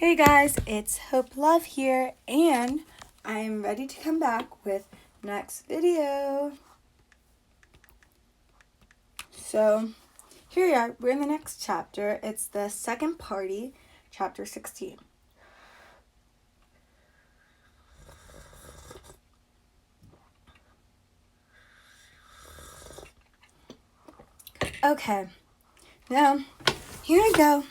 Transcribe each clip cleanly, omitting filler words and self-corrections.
Hey guys, it's Hope Love here, and I'm ready to come back with next video. So, here we are. We're in the next chapter. It's the second party, chapter 16. Okay, now, here I go.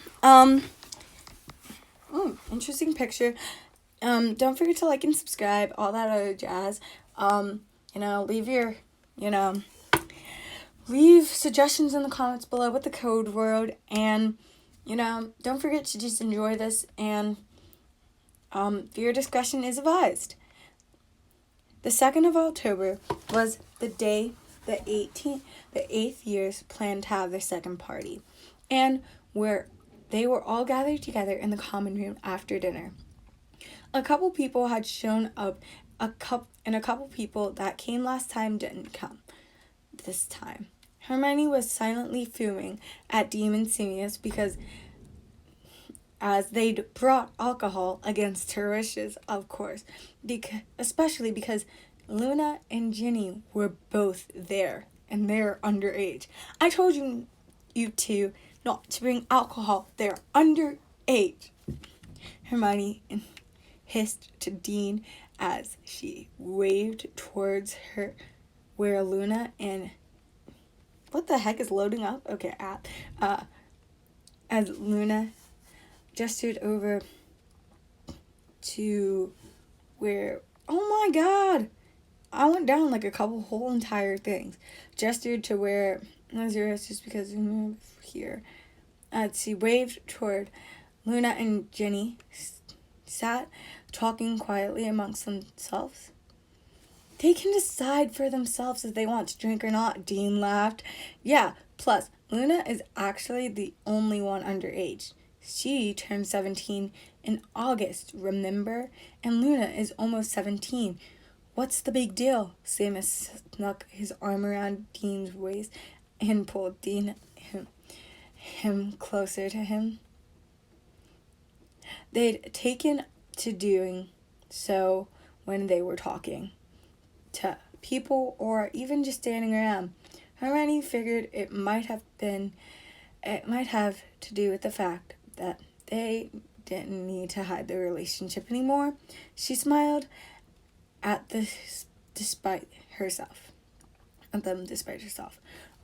Interesting picture. Don't forget to like and subscribe, all that other jazz. Leave suggestions in the comments below with the code word, and, don't forget to just enjoy this, and, viewer discretion is advised. The 2nd of October was the day the 8th years planned to have their second party, and where they were all gathered together in the common room after dinner. A couple people had shown up, and a couple people that came last time didn't come this time. Hermione was silently fuming at Dean and Sirius because as they'd brought alcohol against her wishes, of course, especially because Luna and Ginny were both there, and they're underage. I told you two not to bring alcohol. They're underage. Hermione hissed to Dean as she waved towards her where Luna and... What the heck is loading up? Okay, as Luna gestured over to where... Oh my god! I went down like a couple whole entire things. Gestured to where... just because I'm here. She waved toward Luna and Ginny sat talking quietly amongst themselves. They can decide for themselves if they want to drink or not, Dean laughed. Yeah, plus, Luna is actually the only one underage. She turned 17 in August, remember? And Luna is almost 17. What's the big deal? Seamus snuck his arm around Dean's waist and pulled him closer to him. They'd taken to doing so when they were talking to people or even just standing around. Hermione figured it might have to do with the fact that they didn't need to hide their relationship anymore. She smiled at them despite herself.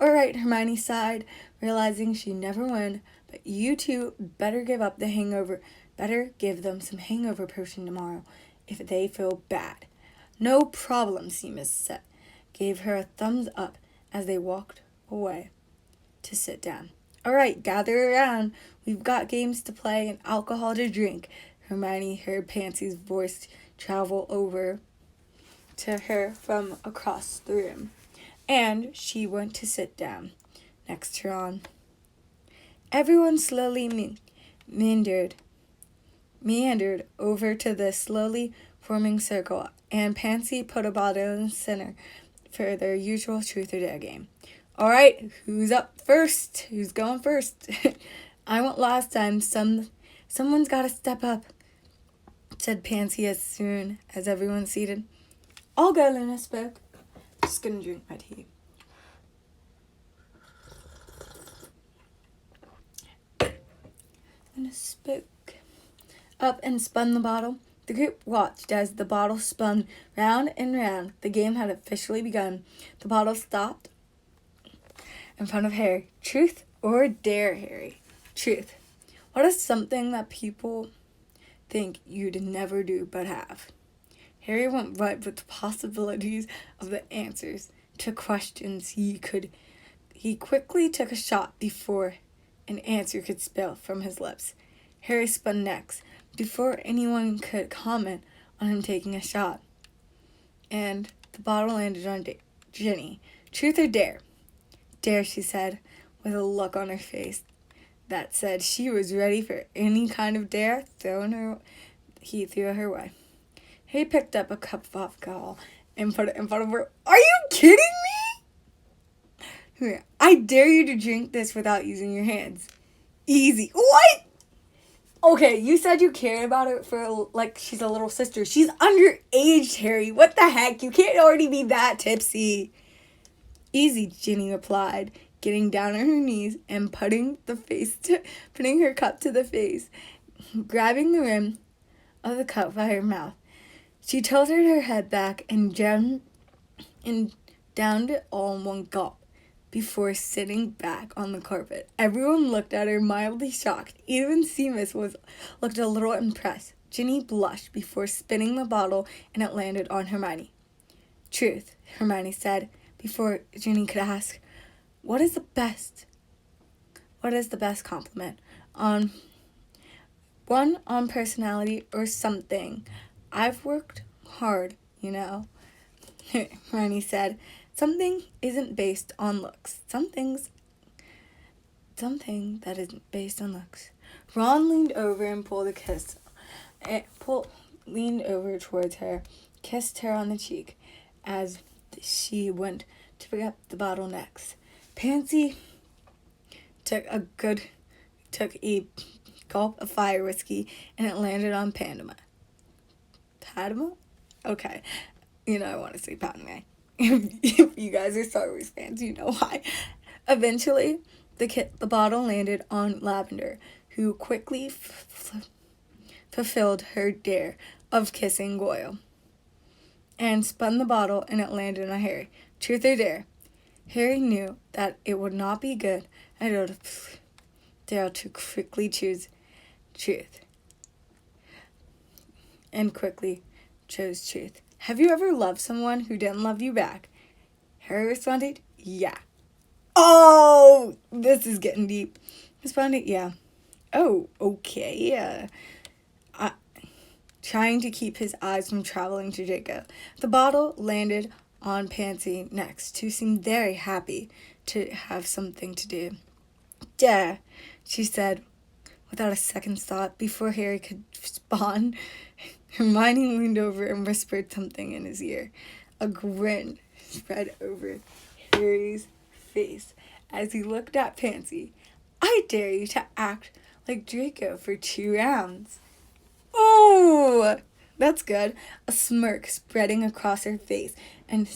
All right, Hermione sighed, realizing she never won, but you two better give up the hangover. Better give them some hangover potion tomorrow if they feel bad. No problem, Seamus said. Gave her a thumbs up as they walked away to sit down. All right, gather around. We've got games to play and alcohol to drink. Hermione heard Pansy's voice travel over to her from across the room, and she went to sit down next to Ron. Everyone slowly meandered over to the slowly forming circle, and Pansy put a bottle in the center for their usual truth or dare game. All right, who's up first? Who's going first? I went last time. Someone's got to step up, said Pansy as soon as everyone seated. I'll go, Luna spoke. Just gonna drink my tea. Luna spoke up and spun the bottle. The group watched as the bottle spun round and round. The game had officially begun. The bottle stopped in front of Harry. Truth or dare, Harry? Truth. What is something that people think you'd never do but have? Harry went right with the possibilities of the answers to questions he quickly took a shot before an answer could spill from his lips. Harry spun next, before anyone could comment on him taking a shot. And the bottle landed on Ginny. Truth or dare? Dare, she said, with a look on her face that said she was ready for any kind of dare he threw her way. He picked up a cup of alcohol and put it in front of her. Are you kidding me? I dare you to drink this without using your hands. Easy. What? Okay, you said you cared about her for, like, she's a little sister. She's underage, Harry. What the heck? You can't already be that tipsy. Easy, Ginny replied, getting down on her knees and putting her cup to the face, grabbing the rim of the cup by her mouth. She tilted her head back and downed it all in one gulp before sitting back on the carpet. Everyone looked at her, mildly shocked. Even Seamus looked a little impressed. Ginny blushed before spinning the bottle, and it landed on Hermione. Truth, Hermione said, before Ginny could ask, What is the best compliment? On personality or something. I've worked hard, you know, Hermione said. Something isn't based on looks. Something that isn't based on looks. Ron leaned over and leaned over towards her, kissed her on the cheek as she went to pick up the bottle next. Pansy took a gulp of fire whiskey, and it landed on Padma. Padma? Okay. I want to say Padme. If you guys are Star Wars fans, you know why. Eventually, the bottle landed on Lavender, who quickly fulfilled her dare of kissing Goyle, and spun the bottle, and it landed on Harry. Truth or dare? Harry knew that it would not be good idea to quickly choose truth, and quickly chose truth. Have you ever loved someone who didn't love you back? Harry responded, yeah. Oh, this is getting deep. Responded, yeah. Oh, okay, yeah. Trying to keep his eyes from traveling to Draco. The bottle landed on Pansy next, who seemed very happy to have something to do. Yeah, she said, without a second thought, before Harry could respond. Hermione leaned over and whispered something in his ear. A grin spread over Harry's face as he looked at Pansy. I dare you to act like Draco for 2 rounds. Oh, that's good. A smirk spreading across her face, and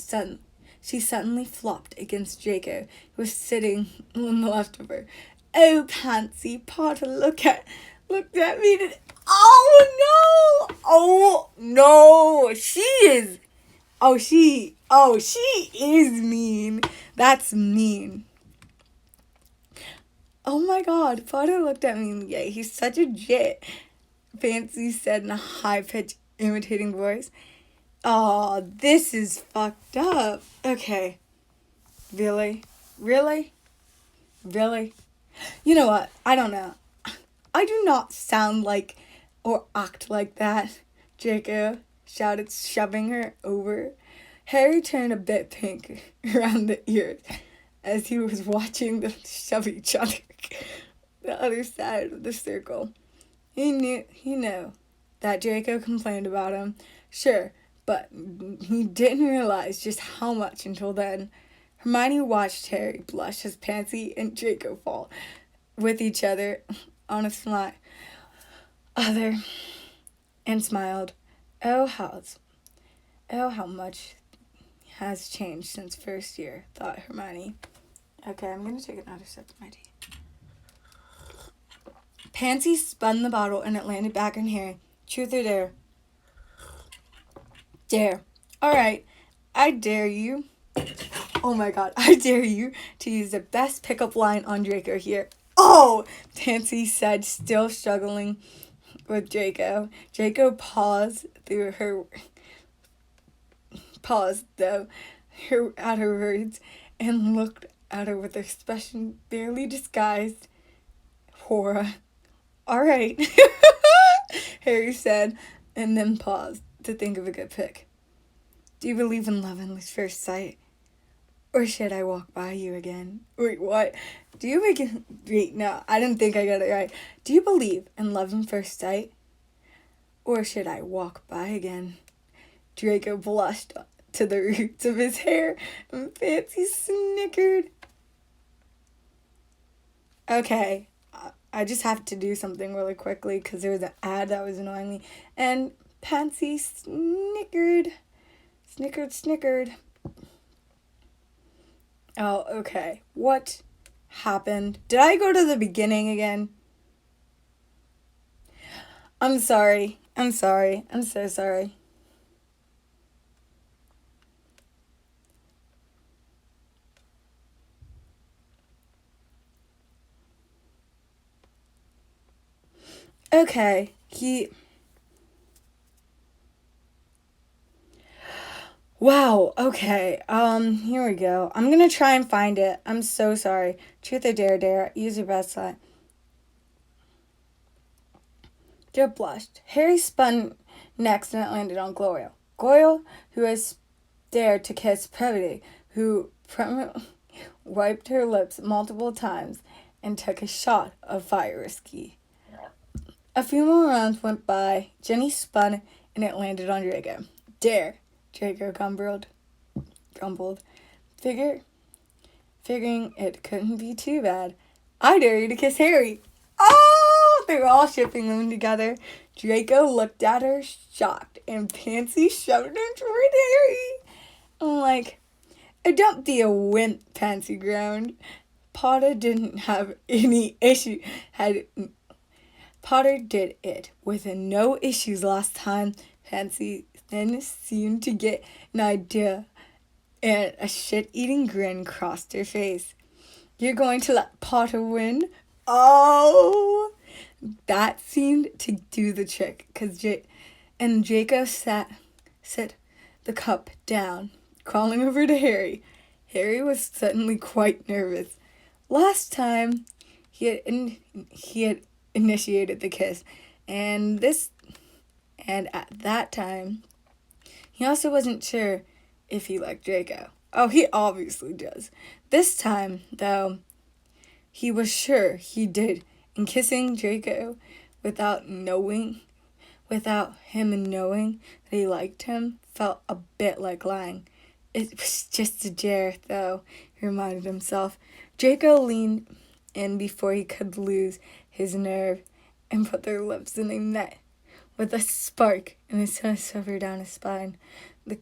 she suddenly flopped against Draco, who was sitting on the left of her. Oh, Pansy, Potter, looked at me. Oh no! She is mean. That's mean. Oh my God, Potter looked at me. Yeah, he's such a jit, Pansy said in a high-pitched, imitating voice. Oh, this is fucked up. Okay. Really? You know what? I don't know. I do not sound like or act like that, Draco shouted, shoving her over. Harry turned a bit pink around the ears as he was watching them shove each other the other side of the circle. He knew that Draco complained about him, sure, but he didn't realize just how much until then. Hermione watched Harry blush as Pansy and Draco fall with each other on and smiled. Oh, how much has changed since first year, thought Hermione. Okay, I'm going to take another sip of my tea. Pansy spun the bottle and it landed back on Harry. Truth or dare? Dare. All right, I dare you. Oh my God, I dare you to use the best pickup line on Draco here. Oh, Pansy said, still struggling with Draco. Draco paused at her words and looked at her with an expression barely disguised horror. All right, Harry said, and then paused to think of a good pick. Do you believe in love at first sight? Or should I walk by you again? Wait, what? No, I didn't think I got it right. Do you believe in love at first sight? Or should I walk by again? Draco blushed to the roots of his hair, and Pansy snickered. Okay, I just have to do something really quickly because there was an ad that was annoying me. And Pansy snickered. Oh, okay. What happened? Did I go to the beginning again? I'm sorry. I'm so sorry. Okay. Wow, okay. Here we go. I'm gonna try and find it. I'm so sorry. Truth or dare, use your best line. Joe blushed. Harry spun next and it landed on Gloria. Goyle, who has dared to kiss Brevity, who wiped her lips multiple times and took a shot of fire whiskey. A few more rounds went by. Jenny spun and it landed on Draco. Dare, Draco grumbled. Figuring it couldn't be too bad. I dare you to kiss Harry. Oh, they were all shipping them together. Draco looked at her, shocked, and Pansy shoved him toward Harry. I'm like, don't be a wimp, Pansy groaned. Potter didn't have any issue. Potter did it with no issues last time. Pansy then seemed to get an idea, and a shit-eating grin crossed her face. You're going to let Potter win? Oh! That seemed to do the trick, and Draco set the cup down, crawling over to Harry. Harry was suddenly quite nervous. Last time, he had initiated the kiss, and at that time, he also wasn't sure if he liked Draco. Oh, he obviously does. This time, though, he was sure he did, and kissing Draco without him knowing that he liked him felt a bit like lying. It was just a dare, though, he reminded himself. Draco leaned in before he could lose his nerve and put their lips in a net with a spark and his tongue shivered down his spine. The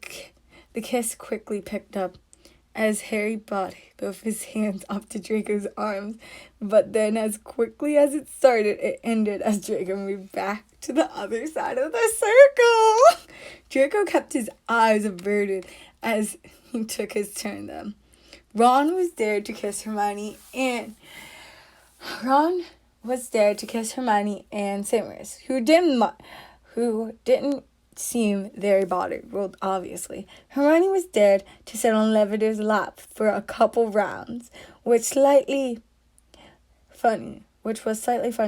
kiss quickly picked up as Harry brought both his hands up to Draco's arms, but then as quickly as it started, it ended as Draco moved back to the other side of the circle. Draco kept his eyes averted as he took his turn then. Ron was dared to kiss Hermione and Severus, who didn't seem very bothered. Well, obviously, Hermione was dared to sit on Levator's lap for a couple rounds, which was slightly funny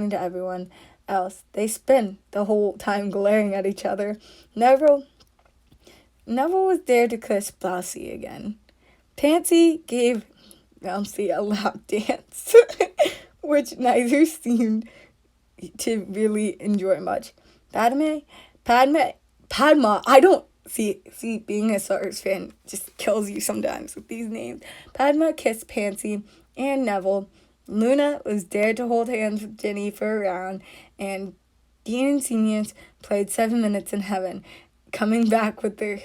to everyone else. They spent the whole time glaring at each other. Neville was dared to kiss Bouncy again. Pansy gave Bouncy a lap dance, which neither seemed to really enjoy much. Padma, I don't see being a Star Wars fan just kills you sometimes with these names. Padma kissed Pansy and Neville. Luna was dared to hold hands with Ginny for a round, and Dean and Seniors played 7 Minutes in Heaven, coming back with their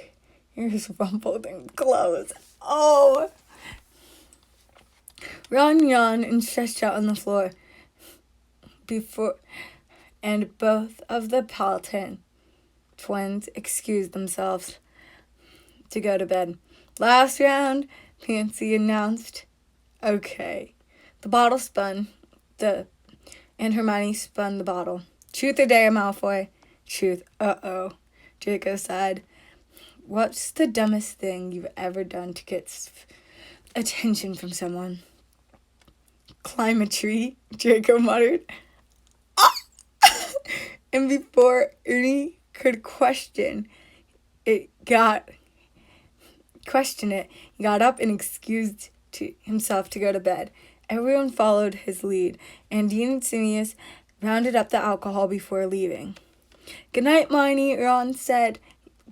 ears rumpled and closed. Oh! Ron yawned and stretched out on the floor and both of the Palatine twins excused themselves to go to bed. Last round, Pansy announced. Okay. The bottle spun, and Hermione spun the bottle. Truth or dare, Malfoy? Truth. Uh-oh. Draco sighed. What's the dumbest thing you've ever done to get attention from someone? Climb a tree, Draco muttered. And before Ernie could question it, he got up and excused himself to go to bed. Everyone followed his lead, and Dean and Sirius rounded up the alcohol before leaving. Good night, Hermione, Ron said,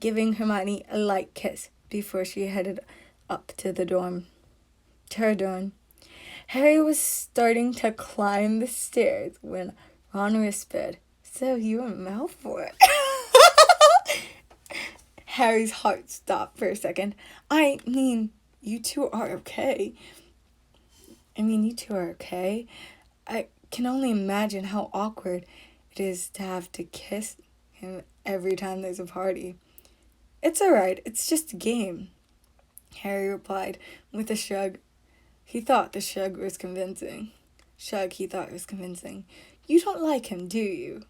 giving Hermione a light kiss before she headed up to her dorm. Harry was starting to climb the stairs when Ron whispered, "So you and Malfoy?" Harry's heart stopped for a second. I mean, you two are okay. I can only imagine how awkward it is to have to kiss him every time there's a party. It's alright, it's just a game, Harry replied with a shrug. He thought the shrug was convincing. You don't like him, do you?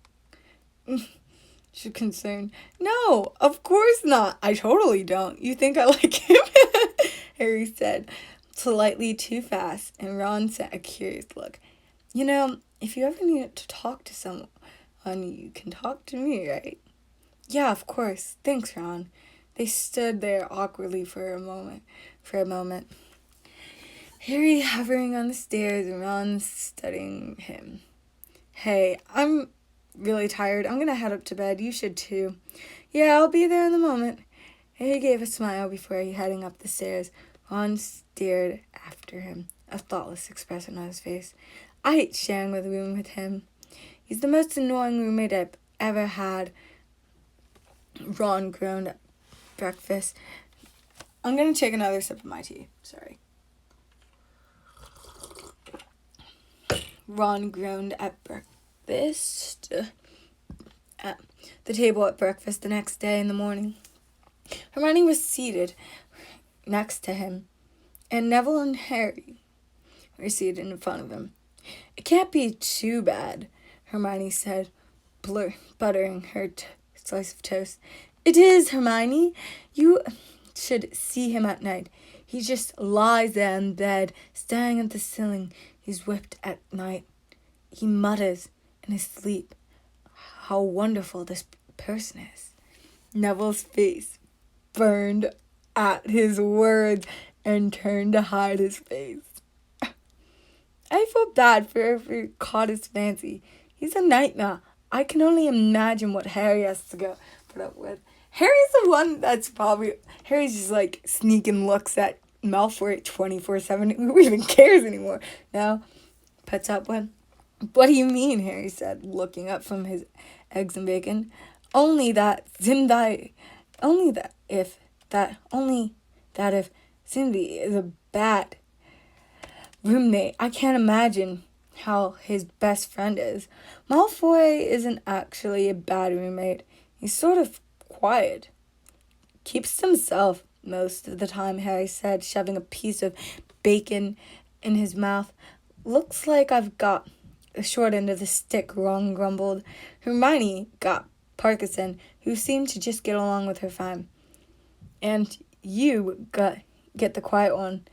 She concerned. No, of course not. I totally don't. You think I like him? Harry said, slightly too fast, and Ron sent a curious look. You know, if you ever need to talk to someone, you can talk to me, right? Yeah, of course. Thanks, Ron. They stood there awkwardly for a moment. Harry hovering on the stairs and Ron studying him. Hey, I'm really tired. I'm gonna head up to bed. You should too. Yeah, I'll be there in a moment. Harry gave a smile before heading up the stairs. Ron stared after him, a thoughtless expression on his face. I hate sharing a room with him. He's the most annoying roommate I've ever had. Ron groaned at breakfast. I'm gonna take another sip of my tea. Sorry. Ron groaned at breakfast. At the table at breakfast the next day in the morning. Hermione was seated next to him, and Neville and Harry were seated in front of him. It can't be too bad, Hermione said, buttering her slice of toast. It is, Hermione. You should see him at night. He just lies there in bed, staring at the ceiling. He's whipped at night. He mutters in his sleep how wonderful this person is. Neville's face burned at his words and turned to hide his face. I feel bad for whoever caught his fancy. He's a nightmare. I can only imagine what Harry has to put up with. Harry's the one Harry's just like sneaking looks at Malfoy 24/7. Who even cares anymore? Now, puts up with. What do you mean? Harry said, looking up from his eggs and bacon. Only that if Cindy is a bad roommate, I can't imagine how his best friend is. Malfoy isn't actually a bad roommate. He's sort of quiet. Keeps to himself most of the time, Harry said, shoving a piece of bacon in his mouth. Looks like I've got the short end of the stick, Ron grumbled. Hermione got Parkinson, who seemed to just get along with her fine. And you get the quiet one.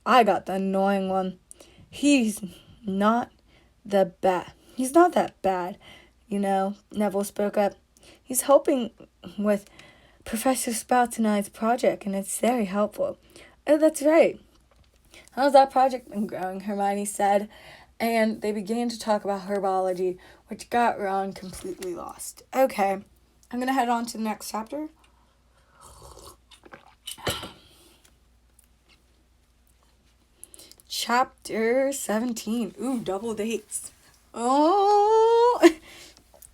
I got the annoying one. He's not that bad, you know, Neville spoke up. He's helping with Professor Sprout's and I's project, and it's very helpful. Oh, that's right. How's that project been growing? Hermione said, and they began to talk about herbology, which got Ron completely lost. Okay, I'm going to head on to the next chapter. Chapter 17. Ooh, double dates. Oh,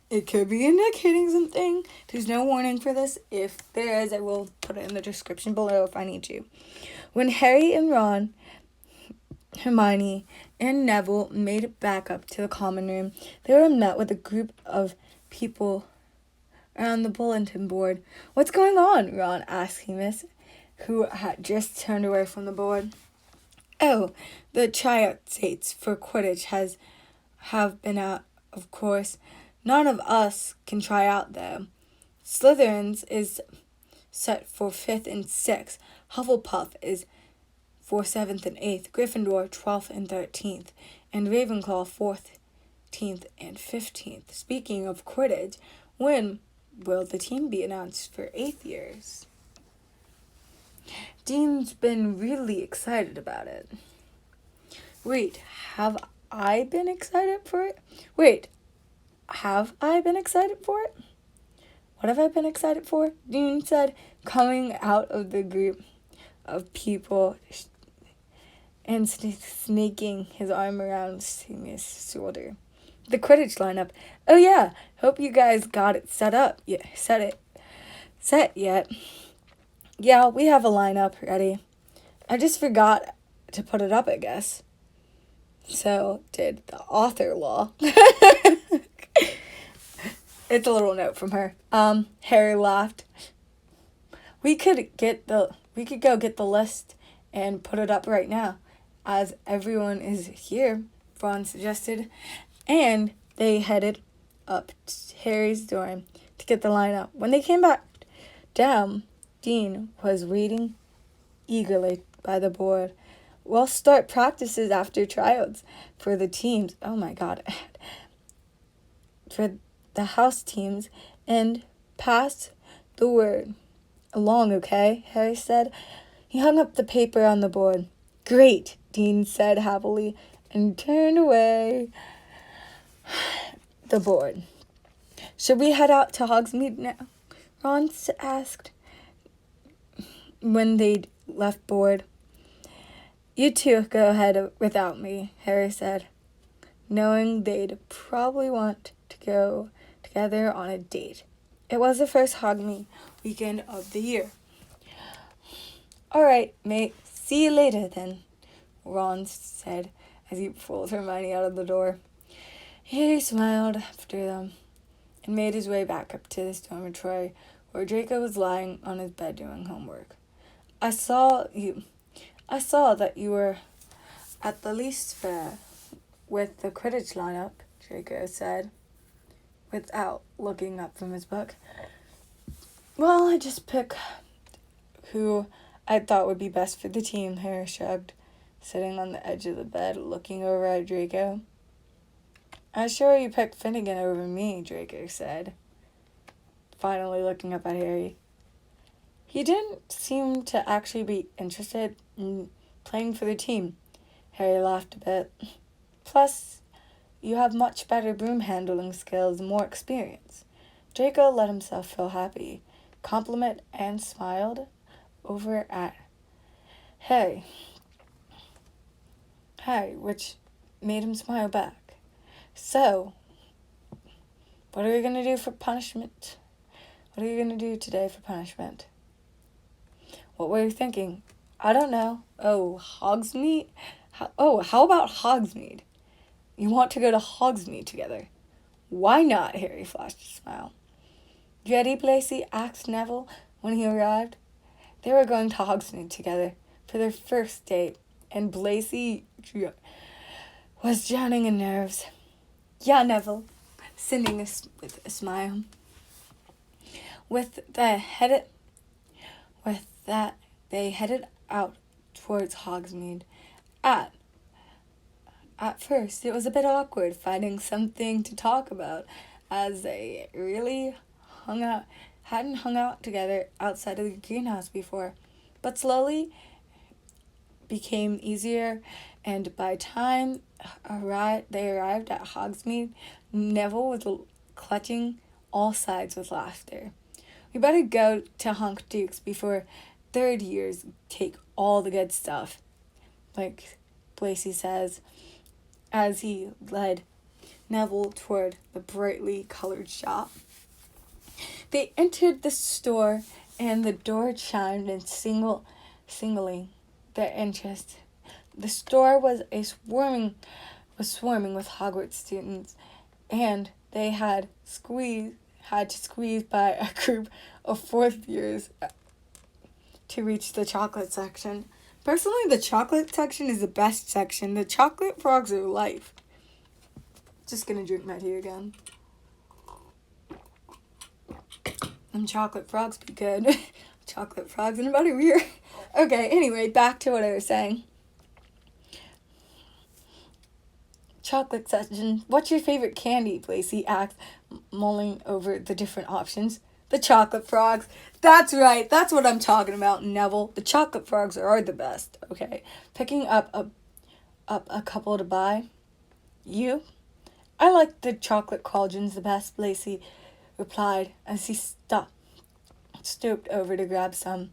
it could be indicating something. There's no warning for this. If there is, I will put it in the description below if I need to. When Harry and Ron, Hermione, and Neville made it back up to the common room, they were met with a group of people around the bulletin board. What's going on? Ron asked Remus, who had just turned away from the board. Oh, the tryout dates for Quidditch have been out, of course. None of us can try out, though. Slytherin's is set for 5th and 6th. Hufflepuff is for 7th and 8th. Gryffindor, 12th and 13th. And Ravenclaw, 14th and 15th. Speaking of Quidditch, when will the team be announced for 8th years? Dean's been really excited about it. Wait, have I been excited for it? What have I been excited for? Dean said, coming out of the group of people and snaking his arm around Sammy's shoulder. The Quidditch lineup. Oh yeah, hope you guys got it set up. Yeah, set yet. Yeah, we have a lineup ready. I just forgot to put it up, I guess. So did the author law. It's a little note from her. Harry laughed. We could go get the list and put it up right now, as everyone is here, Ron suggested, and they headed up to Harry's dorm to get the lineup. When they came back down, Dean was reading eagerly by the board. We'll start practices after tryouts for the teams. Oh my god. For the house teams, and pass the word along, okay? Harry said. He hung up the paper on the board. Great, Dean said happily, and turned away the board. Should we head out to Hogsmeade now? Ron asked when they'd left board. You two go ahead without me, Harry said, knowing they'd probably want to go together on a date. It was the first Hogsmeade weekend of the year. All right, mate. See you later, then, Ron said as he pulled Hermione out of the door. He smiled after them and made his way back up to his dormitory where Draco was lying on his bed doing homework. I saw that you were at the least fair with the Quidditch lineup, Draco said, without looking up from his book. Well, I just picked who I thought would be best for the team, Harry shrugged, sitting on the edge of the bed, looking over at Draco. I'm sure you picked Finnegan over me, Draco said, finally looking up at Harry. He didn't seem to actually be interested in playing for the team. Harry laughed a bit. Plus, you have much better broom handling skills and more experience. Draco let himself feel happy, compliment, and smiled over at Harry, which made him smile back. So, what are you going to do for punishment? What are you going to do today for punishment? What were you thinking? I don't know. Oh, Hogsmeade? How about Hogsmeade? You want to go to Hogsmeade together? Why not? Harry flashed a smile. You ready, Blacy? Asked Neville when he arrived. They were going to Hogsmeade together for their first date, and Blacy was drowning in nerves. Yeah, Neville, sending with a smile. With that, they headed out towards Hogsmeade. At first, it was a bit awkward finding something to talk about, as they really hadn't hung out together outside of the greenhouse before. But slowly became easier, and by the time they arrived at Hogsmeade, Neville was clutching all sides with laughter. We better go to Honk Dukes before third years take all the good stuff, like Blacy says, as he led Neville toward the brightly colored shop. They entered the store, and the door chimed in singly their interest. The store was swarming with Hogwarts students, and they had to squeeze by a group of fourth years to reach the chocolate section. Personally, the chocolate section is the best section. The chocolate frogs are life. Just gonna drink my tea again. Them chocolate frogs be good. Chocolate frogs in about a year. Okay, anyway, back to what I was saying. Chocolate section. What's your favorite candy, Blacy asked, mulling over the different options. The chocolate frogs. That's right. That's what I'm talking about, Neville. The chocolate frogs are the best. Okay. Picking up a couple to buy. You? I like the chocolate cauldrons the best, Blacy replied as he stooped over to grab some.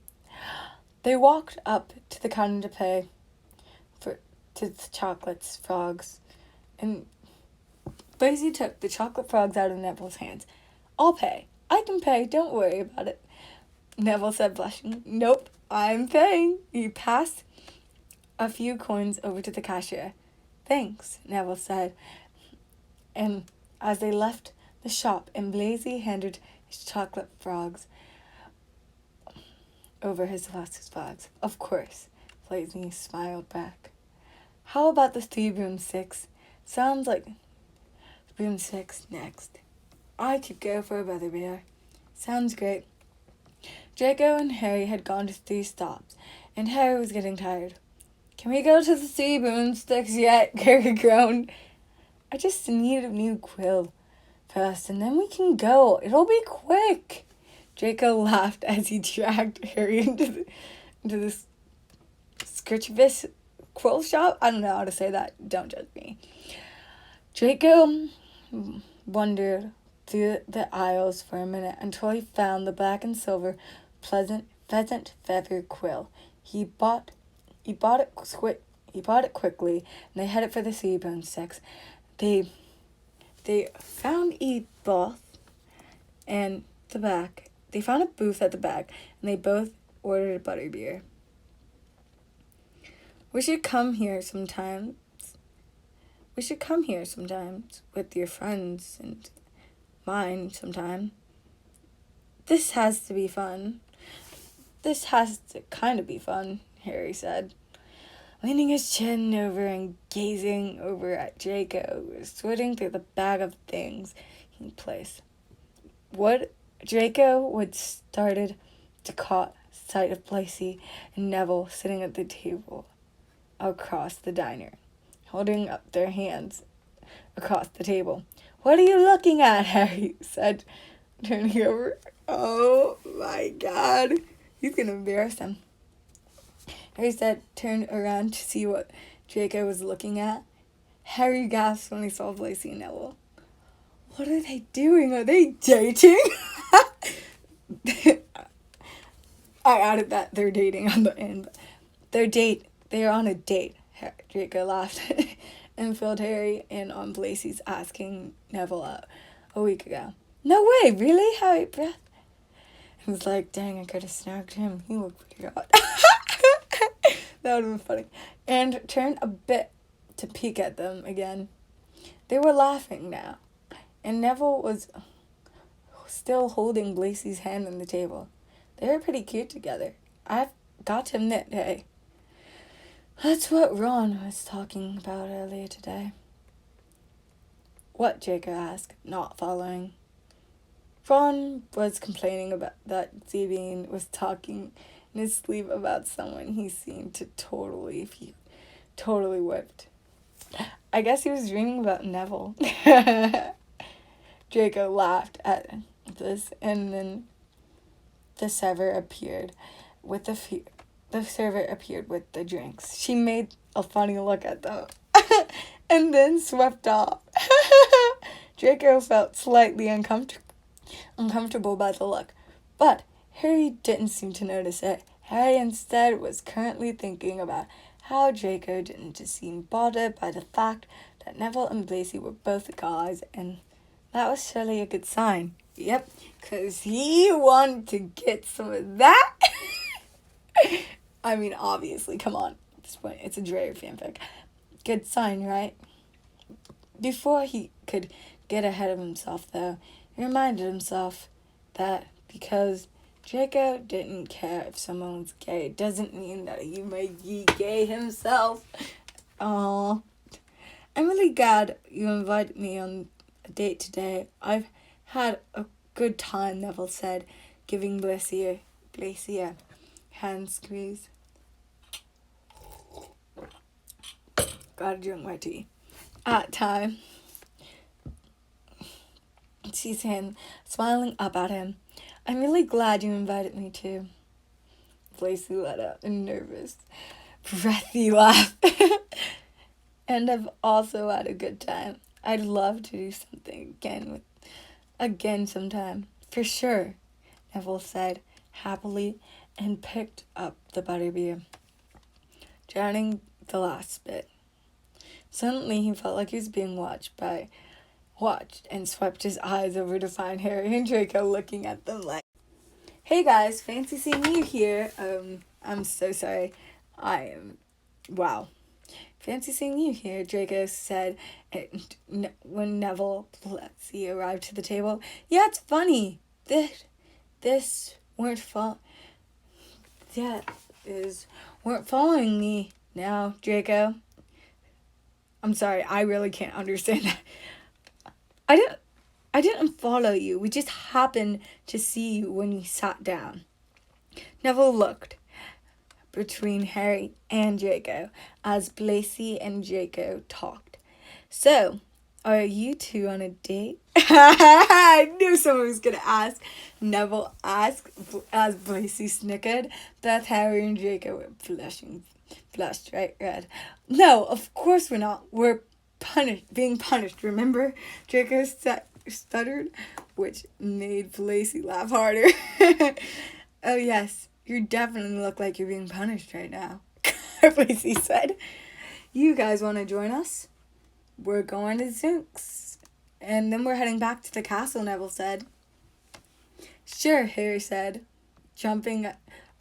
They walked up to the counter to pay to the chocolate frogs, and Lacey took the chocolate frogs out of Neville's hands. I'll pay. I can pay. Don't worry about it, Neville said, blushing. Nope, I'm paying. He passed a few coins over to the cashier. Thanks, Neville said. And as they left the shop, and Blazy handed his chocolate frogs over his glasses frogs. Of course, Blazy smiled back. How about the 3 broomsticks? Sounds like broomsticks next. I could go for a butterbeer. Sounds great. Draco and Harry had gone to 3 stops, and Harry was getting tired. Can we go to the 3 broomsticks yet? Harry groaned. I just need a new quill first, and then we can go. It'll be quick. Draco laughed as he dragged Harry into this Skirchvis quill shop. I don't know how to say that. Don't judge me. Draco wandered through the aisles for a minute until he found the black and silver pheasant feather quill. He bought it quickly, and they headed for the 3 broomsticks. They found a booth and the back. They found a booth at the back, and they both ordered a butterbeer. We should come here sometimes with your friends and mine sometime. This has to be fun. This has to kind of be fun, Harry said, leaning his chin over and gazing over at Draco, who was sorting through the bag of things he placed. Draco would started to caught sight of Blacy and Neville sitting at the table across the diner, holding up their hands across the table. What are you looking at? Harry said, turning over. Oh my God. He's going to embarrass him. Harry said, turned around to see what Draco was looking at. Harry gasped when he saw Blacy and Neville. What are they doing? Are they dating? I added that they're dating on the end. They're on a date. Draco laughed and filled Harry in on Blacy's asking Neville out a week ago. No way, really? Harry breathed. He was like, dang, I could have snagged him. He looked pretty hot. That would have been funny. And turned a bit to peek at them again. They were laughing now, and Neville was still holding Blacy's hand on the table. They were pretty cute together. I've got to admit, hey. That's what Ron was talking about earlier today. What? Draco asked, not following. Ron was complaining about that Zebine was talking in his sleep about someone he seemed to totally whipped. I guess he was dreaming about Neville. Draco laughed at this, and then the server appeared with the drinks. She made a funny look at them and then swept off. Draco felt slightly uncomfortable by the look, but Harry didn't seem to notice it. Harry instead was currently thinking about how Draco didn't seem bothered by the fact that Neville and Blacy were both guys, and that was surely a good sign. Yep, because he wanted to get some of that. I mean, obviously, come on. At this point, it's a Dreyer fanfic. Good sign, right? Before he could get ahead of himself, though, he reminded himself that because Draco didn't care if someone was gay, doesn't mean that he might be gay himself. Aww. I'm really glad you invited me on a date today. I've had a good time, Neville said, giving Blacy a hand squeeze. Gotta drink my tea. At time. Sees him smiling up at him. I'm really glad you invited me too. Blacy let out a nervous, breathy laugh. And I've also had a good time. I'd love to do something again sometime. For sure, Neville said happily and picked up the butterbeer, drowning the last bit. Suddenly he felt like he was being watched and swept his eyes over to find Harry and Draco looking at them like, "Hey guys, fancy seeing you here. I'm so sorry. Wow. Fancy seeing you here," Draco said when Neville Plessy arrived to the table. "Yeah, it's funny. This weren't following me now, Draco. I'm sorry, I really can't understand that. I didn't follow you. We just happened to see you when you sat down." Neville looked between Harry and Draco as Blacey and Draco talked. "So, are you two on a date?" I knew someone was going to ask. Neville asked as Blacey snickered. Both Harry and Draco were flushed right red. "No, of course we're not. We're being punished, remember?" Draco stuttered, which made Blacey laugh harder. "Oh yes, you definitely look like you're being punished right now," Blacey said. "You guys want to join us? We're going to Zinks, and then we're heading back to the castle," Neville said. "Sure," Harry said, jumping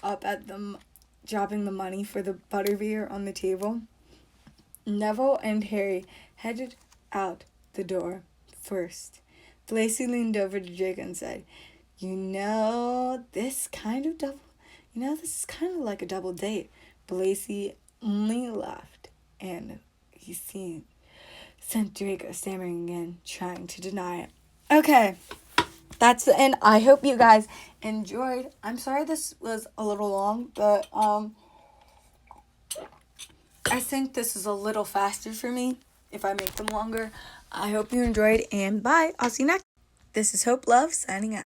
up at them, dropping the money for the butterbeer on the table. Neville and Harry headed out the door first. Blacey leaned over to Draco and said, This is kind of like a double date." Blacey only laughed, and he sent Draco stammering again, trying to deny it. Okay, that's the end. I hope you guys enjoyed. I'm sorry this was a little long, but I think this is a little faster for me if I make them longer. I hope you enjoyed, and bye. I'll see you next. This is Hope Love signing out.